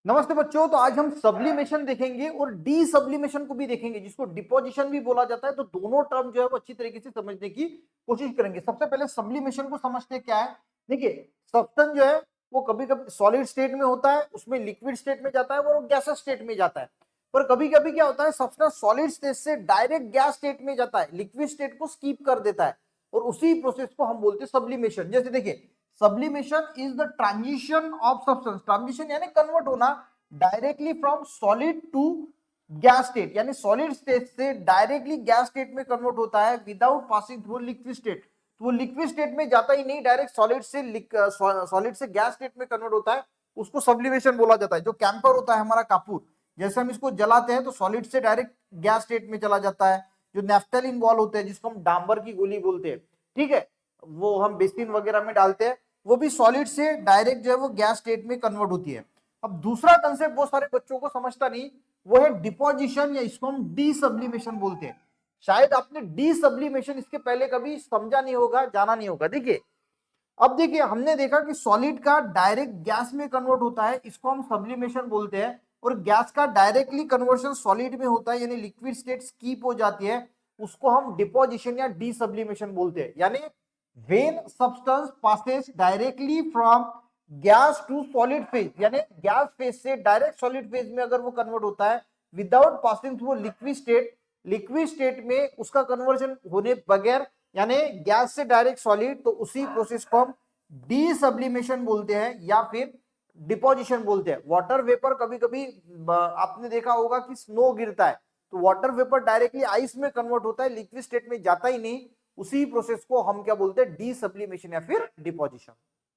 नमस्ते बच्चों। तो आज हम सब्लिमेशन देखेंगे और डी सब्लिमेशन को भी देखेंगे, जिसको डिपोजिशन भी बोला जाता है। तो दोनों टर्म जो है वो अच्छी तरीके से समझने की कोशिश करेंगे। सबसे पहले सब्लिमेशन को समझते क्या है। देखिए, सब्सटेंस जो है वो कभी कभी सॉलिड स्टेट में होता है, उसमें लिक्विड स्टेट में जाता है और गैसेस स्टेट में जाता है। पर कभी कभी क्या होता है, सब्सटेंस सॉलिड स्टेट से डायरेक्ट गैस स्टेट में जाता है, लिक्विड स्टेट को स्किप कर देता है और उसी प्रोसेस को हम बोलते हैं सब्लिमेशन। जैसे देखिए, sublimation is the transition of substance, transition यानी कन्वर्ट होना directly from solid to gas state, यानी सॉलिड स्टेट से डायरेक्टली गैस स्टेट में कन्वर्ट होता है without passing through liquid state. तो वो लिक्विड स्टेट में जाता ही नहीं, डायरेक्ट सॉलिड से गैस स्टेट में कन्वर्ट होता है, उसको सब्लिमेशन बोला जाता है। जो कैंपर होता है हमारा कपूर, जैसे हम इसको जलाते हैं तो सॉलिड से डायरेक्ट गैस स्टेट में चला जाता है। जो नेफ्थलीन बॉल होते हैं, जिसको हम डांबर की गोली बोलते हैं, ठीक है, वो हम बेसिन वगैरह में डालते हैं, वो भी सॉलिड से डायरेक्ट जो है वो गैस स्टेट में कन्वर्ट होती है। अब दूसरा कंसेप्ट बहुत सारे बच्चों को समझता नहीं, वो है डिपोजिशन, या इसको हम डी सब्लिमेशन बोलते हैं। शायद आपने डी सब्लिमेशन इसके पहले कभी समझा नहीं होगा, जाना नहीं होगा। देखिए, अब देखिए, हमने देखा कि सॉलिड का डायरेक्ट गैस में कन्वर्ट होता है, इसको हम सब्लिमेशन बोलते हैं। और गैस का डायरेक्टली कन्वर्शन सॉलिड में होता है, यानी लिक्विड स्टेट स्कीप हो जाती है, उसको हम डिपोजिशन या डी सब्लिमेशन बोलते हैं। यानी when substance passes directly from gas to solid phase, यानी गैस फेज से डायरेक्ट सॉलिड फेज में अगर वो कन्वर्ट होता है without passing through liquid state, liquid state में उसका कन्वर्जन होने बगैर, यानी गैस से डायरेक्ट सॉलिड, तो उसी प्रोसेस को हम डी सब्लिमेशन बोलते हैं या फिर डिपोजिशन बोलते हैं। वाटर वेपर, कभी कभी आपने देखा होगा कि स्नो गिरता है तो वाटर वेपर डायरेक्टली आइस में कन्वर्ट होता है, लिक्विड स्टेट में जाता ही नहीं, उसी प्रोसेस को हम क्या बोलते हैं, डी सब्लिमेशन या फिर डिपोजिशन।